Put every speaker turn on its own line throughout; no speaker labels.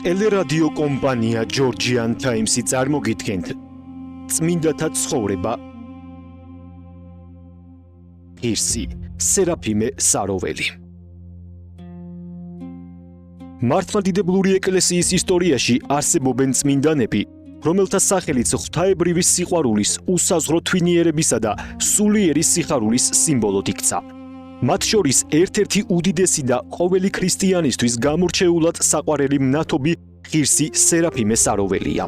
ტელერადიო კომპანია Georgian Times-ი წარმოგიდგენთ წმინდათა ცხოვრება ღირსი სერაფიმე საროველი. მართლმადიდებლური ეკლესიის ისტორიაში არსებობენ წმინდანები, რომელთა სახელიც ღვთაებრივი სიყვარულის, უსაზღრო თვინიერებისა და სულიერი სიხარულის სიმბოლოდ იქცა. მათ შორის ერთ-ერთი უდიდესი და ყოველი ქრისტიანისთვის გამორჩეულად საყვარელი მნათობი ღირსი სერაფიმე საროველია.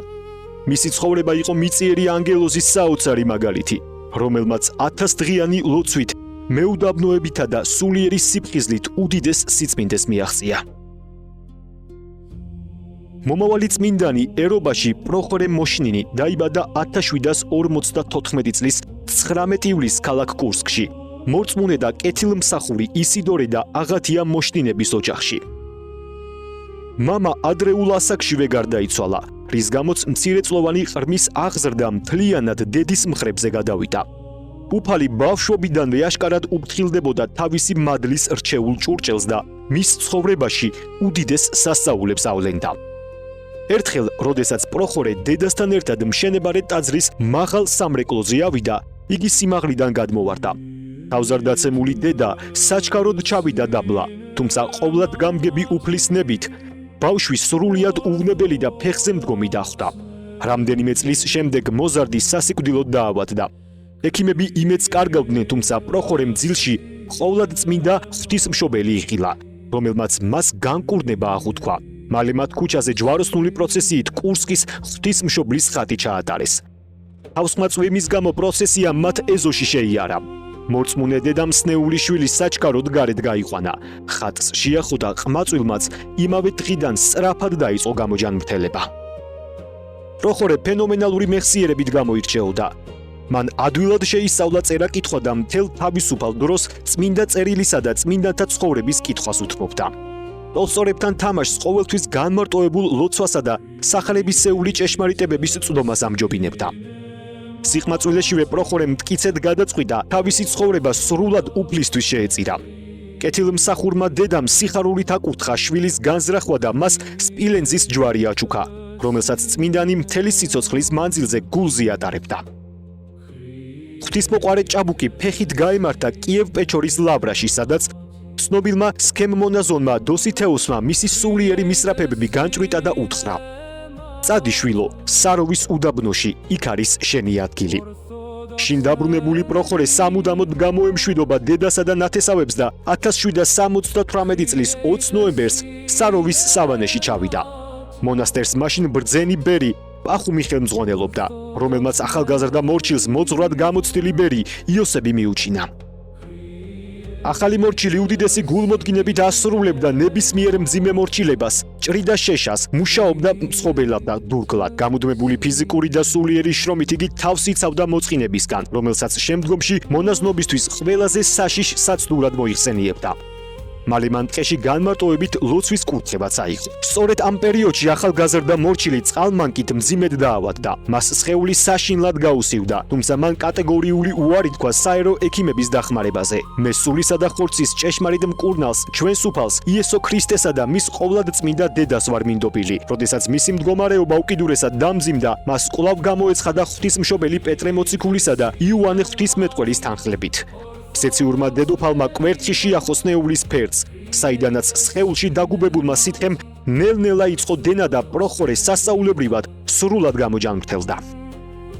მისი ცხოვრება იყო მიწიერი ანგელოზის საოცარი მაგალითი, რომელმაც 1000 დღიანი ლოცვით, მეუდაბნოებითა და სულიერი სიფხიზლით უდიდეს სიწმინდეს მიაღწია. მომავალი წმინდანი ერობაში პროხორე მოშნინი დაიბადა 1754 წლის 19 ივლისს ქალაქ კურსკში. მორწმუნე და კეთილმსახური ისიდორე და აღათია მოშნინების ოჯახში. მამა ადრეულ ასაკშივე გარდაიცვალა, რის გამოც მცირეწლოვანი ყრმის აღზრდა მთლიანად დედის მხრებზე გადავიდა. უფალი ბავშვობიდანვე აშკარად უფრთხილდებოდა თავისი მადლის რჩეულ ჭურჭელს და მის ცხოვრებაში უდიდეს სასწაულებს ავლენდა. ერთხელ, როდესაც პროხორე დედასთან ერთად მშენებარე ტაძრის მაღალ სამრეკლოზე ავიდა, იგი სიმაღლიდან გადმოვარდა. თავზარდაცემული დედა საჩქაროდ ჩავიდა დაბლა, თუმცა ყოვლად გამგები უფლისნებით, ბავშვი სრულიად უვნებელი და ფეხზე მდგომი დახვდა. რამდენიმე წლის შემდეგ მოზარდი სასიკვდილოდ დაავადდა. ექიმები იმედს კარგავდნენ, თუმცა პროხორემ ძილში ყოვლად წმინდა ღვთისმშობელი იხილა, რომელმაც მას განკურნება აღუთქვა. მალე მათ ქუჩაზე ჯვაროსნული პროცესიით კურსკის ღვთისმშობლის ხატი ჩაატარეს. თავსხმაწვე იმის გამო პროცესია მათ ეზოში შეიარა. მორწმუნე დედამ სნეული შვილი საჩქაროდ გარეთ გაიყვანა. ხატს შეახოდა ყმაწვილმაც იმავე დღიდან სწრაფად დაიწყო გამოჯანმრთელება. პროხორე ფენომენალური მეხსიერებით გამოირჩეოდა. მან ადვილად შეისწავლა წერა-კითხვა და მთელ თავისუფალ დროს წმინდა წერილისა და წმინდანთა ცხოვრების კითხვას უთმობდა. ტოლსტორებთან თამაშს ყოველთვის განმარტოებულ ლოცვასა და სახლებისეული ჭეშმარიტებების წვდომას ამჯობინებდა. სიხმაწვილეშივე პროხორემ მტკიცედ გადაწყვიტა, თავისი ცხოვრება სრულად უფლისთვის შეეწირა. კეთილმსახურმა დედამ სიხარულით აკურთხა შვილის განზრახვა და მას სპილენძის ჯვარი აჩუქა, რომელსაც წმინდანი მთელი სიცოცხლის მანძილზე გულზე ატარებდა. ღვთისმოყვარე ჭაბუკი ფეხით გაემართა კიევ-პეჩორის ლავრაში, სადაც ცნობილმა სქემმონაზონმა დოსითეუსმა მისი სულიერი მისწრაფებები განჭვრიტა და უთხრა: "წადი შვილო, საროვის უდაბნოში, იქ არის შენი ადგილი." შინ დაბრუნებული პროხორე სამუდამოდ გამოემშვიდობა დედასა და ნათესავებს და 1778 წლის 20 ნოემბერს საროვის სავანეში ჩავიდა. მონასტერს მაშინ ბრძენი ბერი პახუმი ხელმძღვანელობდა, რომელმაც ახალგაზრდა მორჩილს მოძღვრად გამოცდილი ბერი იოსები მიუჩინა. ახალი მორჩილი უდიდესი გულმოდგინებით ასრულებდა ნებისმიერ მძიმე მორჩილებას, ჭრიდა შეშას, მუშაობდა მწყობელად და დურგლად. გამუდმებული ფიზიკური და სულიერი შრომით იგი თავს იცავდა მოწყინებისგან, რომელსაც შემდგომში მონაზნობისთვის ყველაზე საშიშ საცდურად მოიხსენიებდა. მალე მან ტყეში განმარტოებით ლოცვის კურთხებაც აიღო. სწორედ ამ პერიოდში ახალგაზრდა მორჩილი წყალმანკით მძიმედ დაავადდა. მას სხეული საშინლად გაუსივდა, თუმცა მან კატეგორიული უარი თქვა საერო ექიმების დახმარებაზე. მე სულისა და ხორცის ჭეშმარიტ მკურნალს, ჩვენს უფალს, იესო ქრისტესა და მის ყოვლად წმინდა დედას ვარ მინდობილი. როდესაც მისი მდგომარეობა უკიდურესად დამძიმდა, მას კვლავ გამოეცხადა ღვთისმშობელი პეტრე მოციქულისა და იოანე ღვთისმეტყველის თანხლებით. სეციურმა დედოფალმა კვერთხი შეახო სნეულის ფერდს, საიდანაც სხეულში დაგუბებულმა სითხემ ნელ-ნელა იწყო დენა და პროხორე სასწაულებრივად სრულად გამოჯანმრთელდა.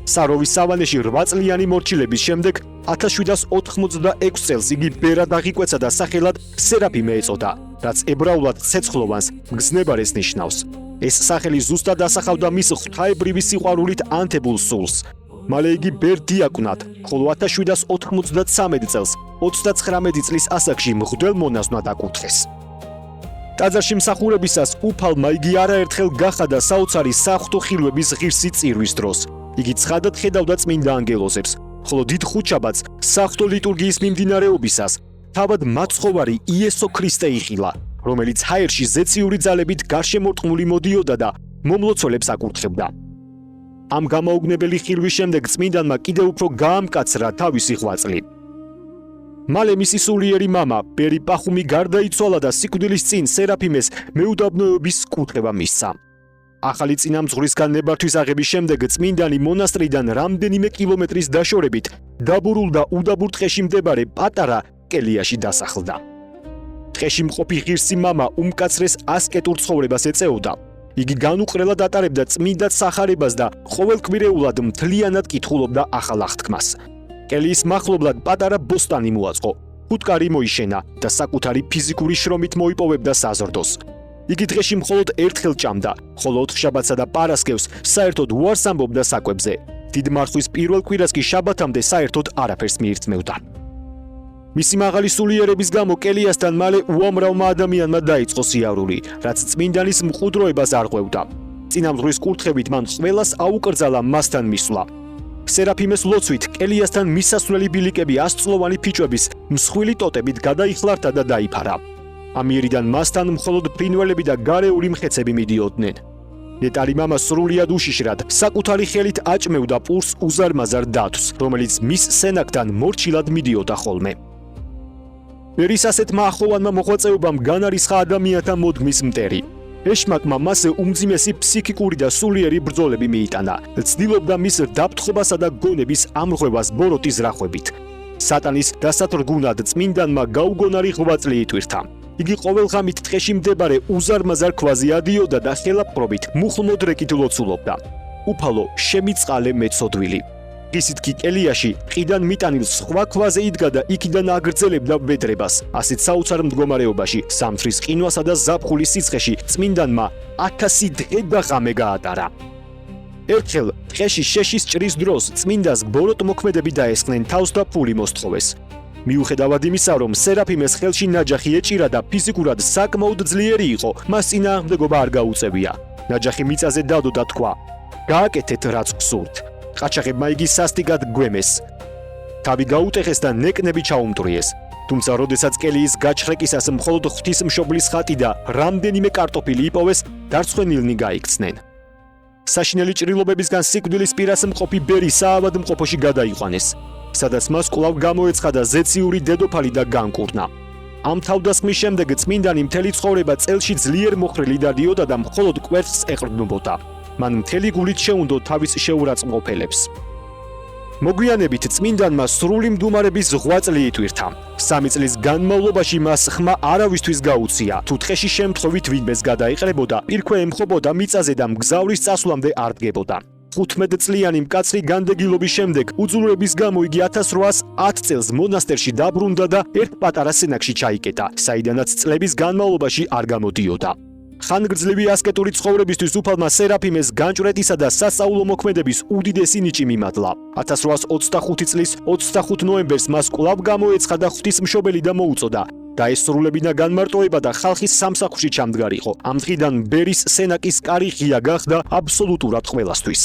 საროვის სავანეში 8 წლიანი მორჩილების შემდეგ 1786 წელს იგი ბერად აღიკვეცა და სახელად სერაფიმე ეწოდა, რაც ებრაულად ცეცხლოვანს, მგზნებარეს ნიშნავს. ეს სახელი ზუსტად ასახავდა მის ღვთაებრივი სიყვარულით ანთებულ სულს. მალე იგი ბერ დიაკვნად, ხოლო 1793 წელს 39 წლის ასაკში მღვდელ მონაზვნად აკურთხეს. ტაძარში მსახურებისას უფალმა იგი არაერთხელ გახადა საოცარი საღვთო ხილვების ღირსი წირვის დროს. იგი ცხადად ხედავდა წმინდა ანგელოზებს, ხოლო დიდ ხუთშაბათს საღვთო ლიტურგიის მიმდინარეობისას თავად მაცხოვარი იესო ქრისტე იხილა, რომელიც ჰაერში ზეციური ძალებით გარშემორტყმული მოდიოდა და მომლოცველებს აკურთხებდა. ამ გამოუგნებელი ხილვის შემდეგ წმინდანმა კიდევ უფრო გაამკაცრა თავისი ღვაწლი. მალე მისი სულიერი მამა ბერი პახუმი გარდაიცვალა და სიკვდილის წინ სერაფიმეს მეუდაბნოების კურთხება მისცა. ახალი წინამძღვრისგან ნებართვის აღების შემდეგ წმინდანი მონასტრიდან რამდენიმე კილომეტრის დაშორებით დაბურულ და უდაბურ ტყეში მდებარე პატარა კელიაში დასახლდა. ტყეში მყოფი ღირსი მამა უმკაცრეს ასკეტურ ცხოვრებას ეწეოდა. იგი განუყრელად ატარებდა წმინდად სახარებას და ყოველკვირეულად მთლიანად კითხულობდა ახალ აღთქმას. კელიის მახლობლად პატარა ბოსტანი მოაწყო. ხუთკარი მოიშენა და საკუთარი ფიზიკური შრომით მოიპოვებდა საზრდოს. იგი დღეში მხოლოდ ერთხელ ჭამდა, ხოლო ოთხშაბათსა და პარასკევს საერთოდ უარს ამბობდა საკვებზე. დიდ მარხვის პირველ კვირას კი შაბათამდე საერთოდ არაფერს მიირთმევდა. მისი მაღალი სულიერების გამო კელიასთან მალე უამრავმა ადამიანმა დაიწყო სიარული, რაც წმინდანის მყუდროებას არღვევდა. წინამძღვრის კურთხევით მან ყველას აუკრძალა მასთან მისვლა. სერაფიმეს ლოცვით კელიასთან მისასვლელი ბილიკები 100 წლოვანი ფიჭვების მსხვილი ტოტებით გადაიხლარდა და დაიფარა. ამიერიდან მასთან მხოლოდ ფრინველები და გარეული მხეცები მიდიოდნენ. ნეტარი მამა სრულიად უშიშრად, საკუთარი ხელით აჭმევდა პურს უზარმაზარ დათვს, რომელიც მის სენაკთან მორჩილად მიდიოდა ხოლმე. ერის ასეთმა ახლოვანმა მოღვაწეობამ განარისხა ადამიანთა მოდგმის მტერი. ეშმაკმა მასზე უმძიმესი ფსიქიკური და სულიერი ბრძოლები მიიტანა. ცდილობდა მის დაფრთხობასა და გონების ამრღვევას ბოროტის რახვებით. სატანის დასათრგუნად წმინდანმა გაუგონარი ღვაწლი იტვირთა. იგი ყოველღამით ტყეში მდებარე უზარმაზარ ქვაზე ადიოდა და ხელაპყრობით მუხლმოდრეკით ლოცულობდა. უფალო, შემიწყალე მეცოდვილი. ისიც კი კელიაში ყიდან მიტანილ სხვა ქვაზე იდგა და იქიდან აგრძელებდა ვედრებას. ასეთ საოცარ მდგომარეობაში, სამთრის ყინვასა და ზაფხულის სიცხეში წმინდანმა 1000 დღე და ღამე გაატარა. ერთხელ ტყეში შეშის ჭრის დროს წმინდას ბოროტ მოქმედები დაესხნენ თავს და ფული მოსთხოვეს. მიუხედავად იმისა, რომ სერაფიმეს ხელში ნაჯახი ეჭირა და ფიზიკურად საკმაოდ ძლიერი იყო, მას წინააღმდეგობა არ გაუწევია. ნაჯახი მიწაზე დადო და თქვა: "გააკეთეთ რაც გსურთ." ყაჩაღებმა იგი სასტიკად გვემეს. თავი გაუტეხეს და ნეკნები ჩაუმტვრიეს. თუმცა როდესაც კელიის გაჩხრეკისას მხოლოდ ღვთისმშობლის ხატი და რამდენიმე კარტოფილი იპოვეს, დარცხვენილნი გაიქცნენ. საშინელი ჭრილობებისგან სიკვდილის პირას მყოფი ბერი საავადმყოფოში გადაიყვანეს, სადაც მას კვლავ გამოეცხადა და ზეციური დედოფალი და განკურნა. ამ თავდასხმის შემდეგ წმინდანი მთელი ცხოვრება წელში ძლიერ მოხრილი დადიოდა და მხოლოდ კვერცხს ეყრდნობოდა. მან მთელი გულით შეუნდო თავის შეურაცხმყოფელებს. მოგვიანებით წმინდანმა სრული მდუმარების ღვაწლი იტვირთა. 3 წლის განმავლობაში მას ხმა არავისთვის გაუწია, თუ ტყეში შემთხვევით ვინმეს გადაიყრებოდა, პირქვე ემხობოდა მიწაზე და მგზავრის წასვლამდე არ დგებოდა. 15 წლიანი მკაცრი განდეგილობის შემდეგ უძულრების გამო იგი 1810 წელს მონასტერში დაბრუნდა და ერთ პატარა სენაკში ჩაიკეტა, საიდანაც წლების განმავლობაში არ გამოდიოდა. ხანგრძლივი ასკეტური ცხოვრებისთვის უფალმა სერაფიმეს განჭვრეტისა და სასწაულო მოქმედების უდიდესი ნიჭი მიმადლა. 1825 წლის 25 ნოემბერს მას კვლავ გამოეცხადა და ღვთისმშობელი და მოუწოდა. დაესრულებინა განმარტოება და ხალხის სამსახურში ჩამდგარიყო. ამ დღიდან ბერის სენაკის კარი ღია გახდა აბსოლუტურად ყველასთვის.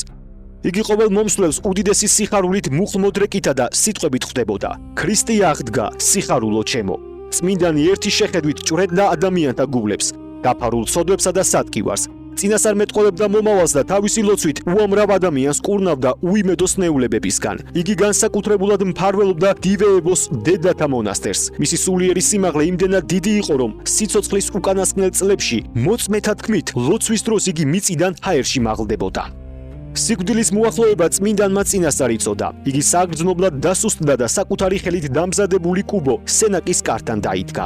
იგი ყოველ მომსვლელს უდიდესი სიხარულით მუხლმოდრეკითა და სიტყვებით ხვდებოდა: "ქრისტე აღდგა, სიხარულო ჩემო." წმინდანი ერთი შეხედვით ჭვრეტდა ადამიანთა გულებს, დაფარულ ცოდვებსა და სატკივარს. წინასწარმეტყველებდა მომავალს და თავისი ლოცვით უამრავ ადამიანს კურნავდა უიმედო სნეულებებისგან. იგი განსაკუთრებულად მფარველობდა დივეევოს დედათა მონასტერს. მისი სულიერი სიმაღლე იმდენად დიდი იყო, რომ სიცოცხლის უკანასკნელ წლებში მოწმეთა თქმით, ლოცვის დროს იგი მიწიდან ჰაერში მაღლდებოდა. სიკვდილის მოახლოება წმინდანმა წინასწარ იწოდა. იგი საგრძნობლად დასუსტდა და საკუთარი ხელით დამზადებული კუბო სენაკის კართან დაიდგა.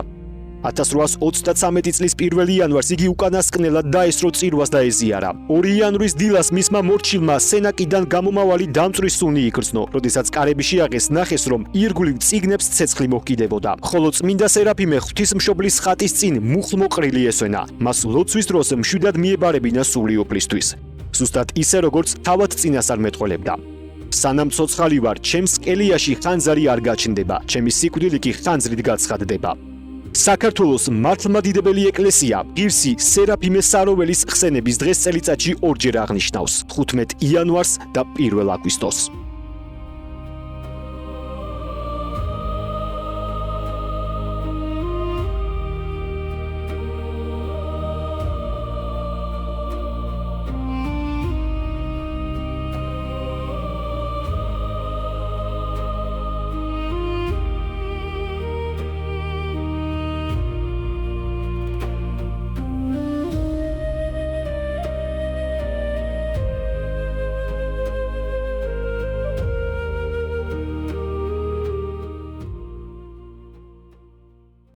1833 წლის 1 იანვარს იგი უკანასკნელად დაესრო წირვას და ეზიარა. 2 იანვრის დილას მისმა მორჩილმა სენაკიდან გამომავალი დამწვრის სუნი იკრძნო, როდესაც კარები შეაღეს, ნახეს, რომ ირგვლივ წიგნებს ცეცხლი მოჰკიდებოდა. ხოლო წმინდა სერაფიმე ღვთისმშობლის ხატის წინ მუხლმოყრილი ესვენა. მას ლოცვის დროს მშვიდად მიებარებინა სული უფლისთვის. ზუსტად ისე, როგორც თავად წინასწარმეტყველებდა. სანამ ცოცხალი ვარ, ჩემს კელიაში ხანძარი არ გაჩნდება, ჩემი სიკვდილი კი ხანძრით გაცხადდება. საქართველოს მართლმადიდებელი ეკლესია ღირსი სერაფიმე საროველის ხსენების დღეს წელიწადში ორჯერ აღნიშნავს: 15 იანვარს და 1 აგვისტოს.